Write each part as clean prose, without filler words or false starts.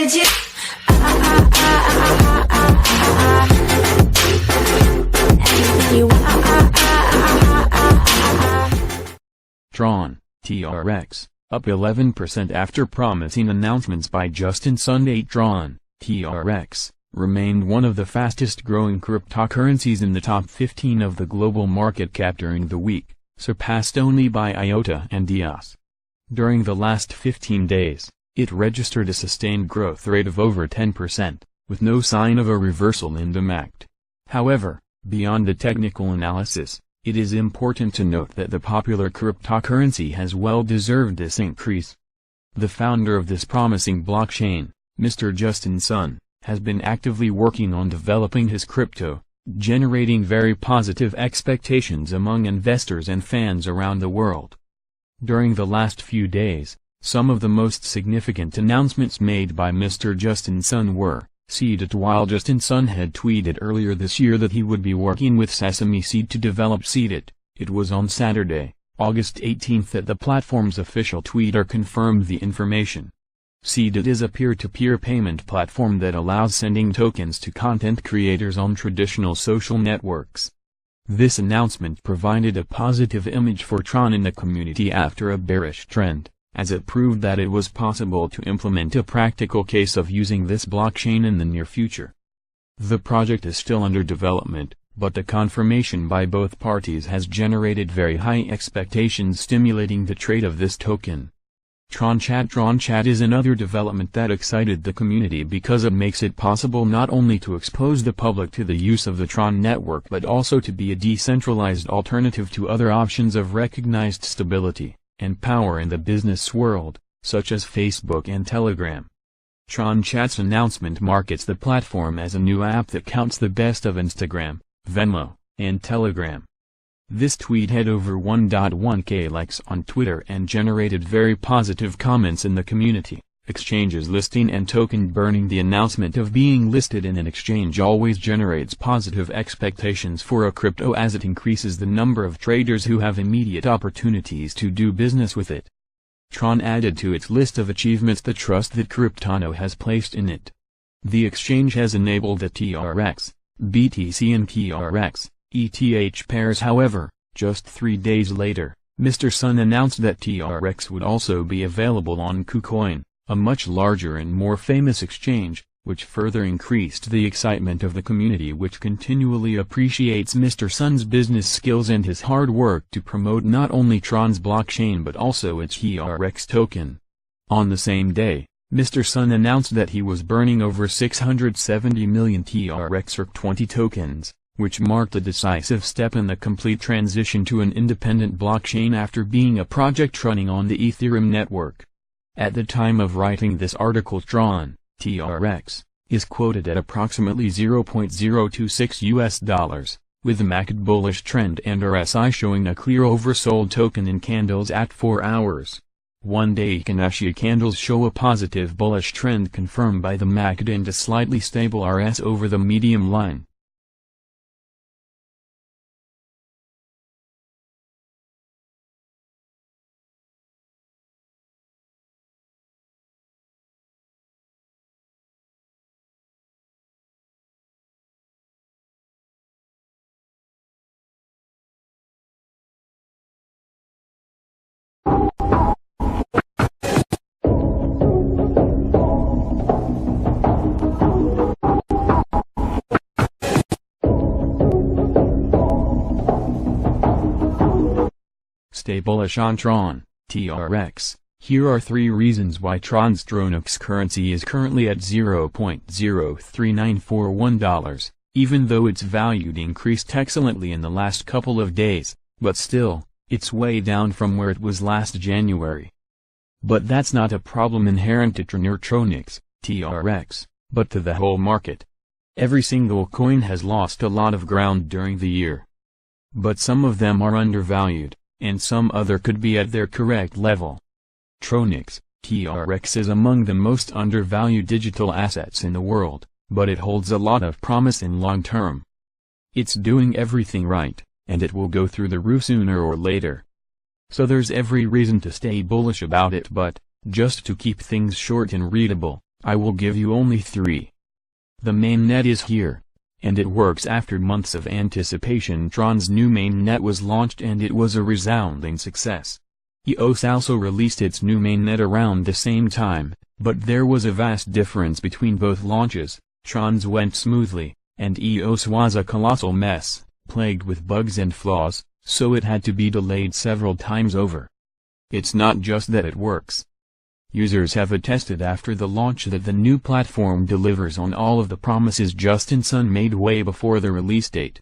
legit. Anything you want. Tron, TRX, up 11% after promising announcements by Justin Sun. Tron, TRX, remained one of the fastest growing cryptocurrencies in the top 15 of the global market cap during the week, surpassed only by IOTA and EOS. During the last 15 days, it registered a sustained growth rate of over 10%, with no sign of a reversal in the market. However, beyond the technical analysis, it is important to note that the popular cryptocurrency has well deserved this increase. The founder of this promising blockchain, Mr. Justin Sun, has been actively working on developing his crypto, generating very positive expectations among investors and fans around the world. During the last few days, some of the most significant announcements made by Mr. Justin Sun were, Seedit. While Justin Sun had tweeted earlier this year that he would be working with Sesame Seed to develop Seedit, it was on Saturday, August 18th that the platform's official Twitter confirmed the information. Seedit is a peer-to-peer payment platform that allows sending tokens to content creators on traditional social networks. This announcement provided a positive image for Tron in the community after a bearish trend, as it proved that it was possible to implement a practical case of using this blockchain in the near future. The project is still under development, but the confirmation by both parties has generated very high expectations, stimulating the trade of this token. Tron Chat is another development that excited the community because it makes it possible not only to expose the public to the use of the Tron network but also to be a decentralized alternative to other options of recognized stability and power in the business world, such as Facebook and Telegram. Tron Chat's announcement markets the platform as a new app that counts the best of Instagram, Venmo, and Telegram. This tweet had over 1.1k likes on Twitter and generated very positive comments in the community. Exchanges listing and token burning. The announcement of being listed in an exchange always generates positive expectations for a crypto as it increases the number of traders who have immediate opportunities to do business with it. Tron added to its list of achievements the trust that Cryptano has placed in it. The exchange has enabled the TRX, BTC and TRX, ETH pairs. However, just 3 days later, Mr. Sun announced that TRX would also be available on KuCoin, a much larger and more famous exchange, which further increased the excitement of the community, which continually appreciates Mr. Sun's business skills and his hard work to promote not only Tron's blockchain but also its TRX token. On the same day, Mr. Sun announced that he was burning over 670 million TRX or 20 tokens, which marked a decisive step in the complete transition to an independent blockchain after being a project running on the Ethereum network. At the time of writing this article, Tron, TRX, is quoted at approximately $0.026, with the market bullish trend and RSI showing a clear oversold token in candles at 4 hours. One-day Kanashi candles show a positive bullish trend confirmed by the market and a slightly stable RS over the medium line. Stay bullish on Tron, TRX. Here are 3 reasons why Tron's TRX currency is currently at $0.03941, even though its value increased excellently in the last couple of days, but still, it's way down from where it was last January. But that's not a problem inherent to Tron or TRX, TRX, but to the whole market. Every single coin has lost a lot of ground during the year. But some of them are undervalued, and some other could be at their correct level. TRX, TRX is among the most undervalued digital assets in the world, but it holds a lot of promise in long term. It's doing everything right, and it will go through the roof sooner or later. So there's every reason to stay bullish about it, but, just to keep things short and readable, I will give you only 3. The mainnet is here. And it works. After months of anticipation, Tron's new mainnet was launched and it was a resounding success. EOS also released its new mainnet around the same time, but there was a vast difference between both launches. Tron's went smoothly, and EOS was a colossal mess, plagued with bugs and flaws, so it had to be delayed several times over. It's not just that it works. Users have attested after the launch that the new platform delivers on all of the promises Justin Sun made way before the release date.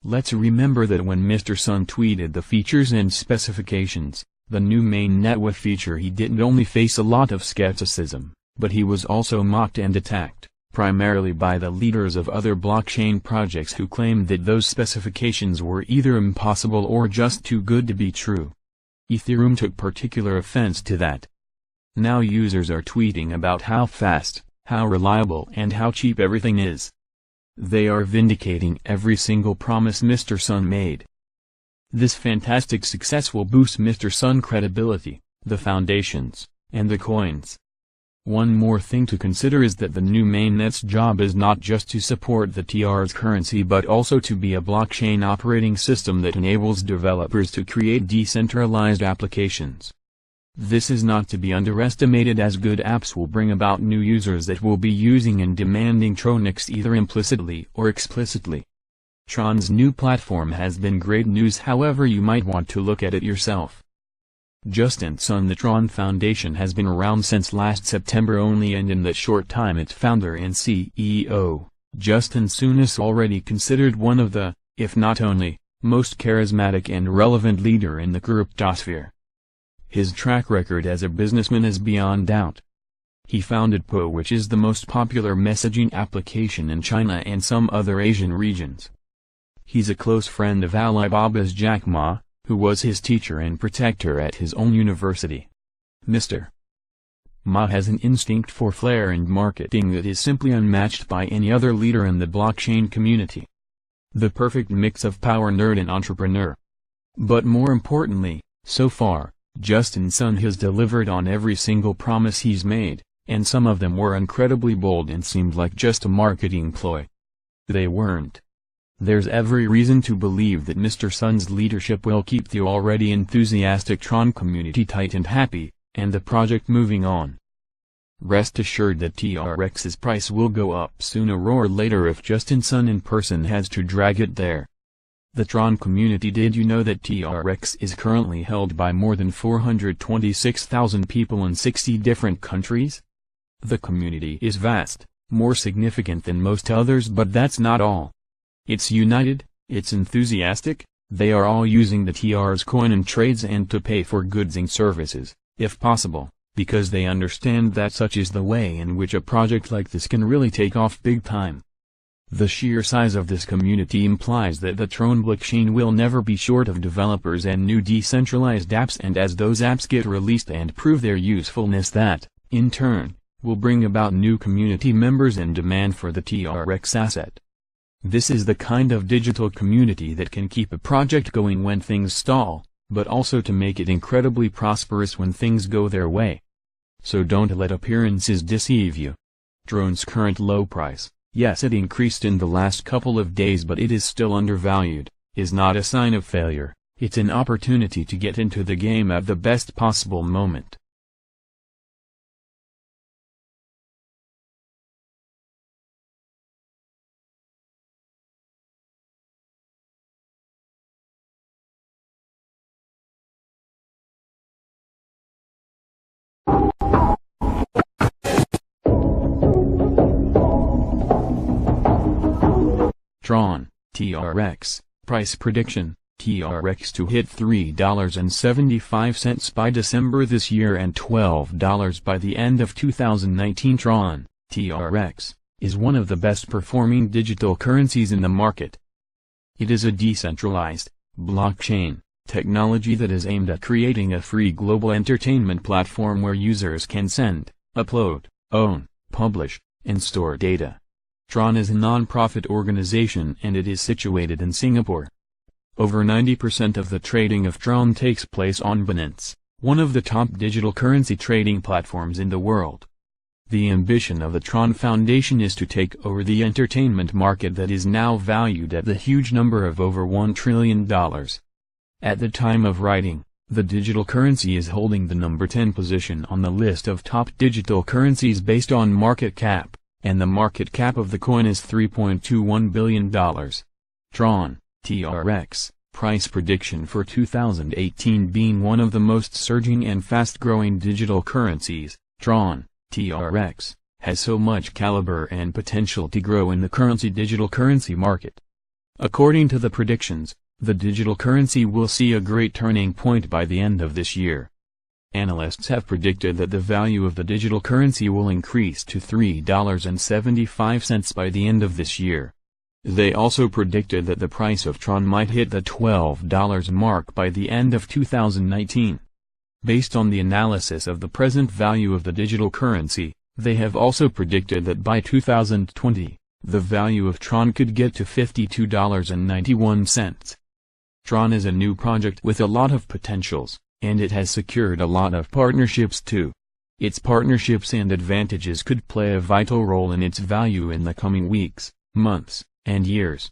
Let's remember that when Mr. Sun tweeted the features and specifications, the new mainnet with feature, he didn't only face a lot of skepticism, but he was also mocked and attacked, primarily by the leaders of other blockchain projects who claimed that those specifications were either impossible or just too good to be true. Ethereum took particular offense to that. Now users are tweeting about how fast, how reliable and how cheap everything is. They are vindicating every single promise Mr. Sun made. This fantastic success will boost Mr. Sun credibility, the foundations, and the coins. One more thing to consider is that the new mainnet's job is not just to support the TRX currency but also to be a blockchain operating system that enables developers to create decentralized applications. This is not to be underestimated, as good apps will bring about new users that will be using and demanding TRONix either implicitly or explicitly. Tron's new platform has been great news, however you might want to look at it yourself. Justin Sun, the Tron Foundation, has been around since last September only, and in that short time its founder and CEO, Justin Sun, is already considered one of the, if not only, most charismatic and relevant leader in the cryptosphere. His track record as a businessman is beyond doubt. He founded Po, which is the most popular messaging application in China and some other Asian regions. He's a close friend of Alibaba's Jack Ma, who was his teacher and protector at his own university. Mr. Ma has an instinct for flair and marketing that is simply unmatched by any other leader in the blockchain community. The perfect mix of power nerd and entrepreneur. But more importantly, so far, Justin Sun has delivered on every single promise he's made, and some of them were incredibly bold and seemed like just a marketing ploy. They weren't. There's every reason to believe that Mr. Sun's leadership will keep the already enthusiastic Tron community tight and happy, and the project moving on. Rest assured that TRX's price will go up sooner or later if Justin Sun in person has to drag it there. The Tron community. Did you know that TRX is currently held by more than 426,000 people in 60 different countries? The community is vast, more significant than most others, but that's not all. It's united, it's enthusiastic, they are all using the TRX coin in trades and to pay for goods and services, if possible, because they understand that such is the way in which a project like this can really take off big time. The sheer size of this community implies that the Tron blockchain will never be short of developers and new decentralized apps, and as those apps get released and prove their usefulness, that, in turn, will bring about new community members and demand for the TRX asset. This is the kind of digital community that can keep a project going when things stall, but also to make it incredibly prosperous when things go their way. So don't let appearances deceive you. Tron's current low price, yes, it increased in the last couple of days, but it is still undervalued, is not a sign of failure, it's an opportunity to get into the game at the best possible moment. Tron, TRX, price prediction, TRX to hit $3.75 by December this year and $12 by the end of 2019. Tron, TRX, is one of the best performing digital currencies in the market. It is a decentralized, blockchain, technology that is aimed at creating a free global entertainment platform where users can send, upload, own, publish, and store data. Tron is a non-profit organization and it is situated in Singapore. Over 90% of the trading of Tron takes place on Binance, one of the top digital currency trading platforms in the world. The ambition of the Tron Foundation is to take over the entertainment market that is now valued at the huge number of over $1 trillion. At the time of writing, the digital currency is holding the number 10 position on the list of top digital currencies based on market cap, and the market cap of the coin is $3.21 billion. Tron, TRX, price prediction for 2018. Being one of the most surging and fast-growing digital currencies, Tron, TRX, has so much caliber and potential to grow in the digital currency market. According to the predictions, the digital currency will see a great turning point by the end of this year. Analysts have predicted that the value of the digital currency will increase to $3.75 by the end of this year. They also predicted that the price of Tron might hit the $12 mark by the end of 2019. Based on the analysis of the present value of the digital currency, they have also predicted that by 2020, the value of Tron could get to $52.91. Tron is a new project with a lot of potentials, and it has secured a lot of partnerships too. Its partnerships and advantages could play a vital role in its value in the coming weeks, months, and years.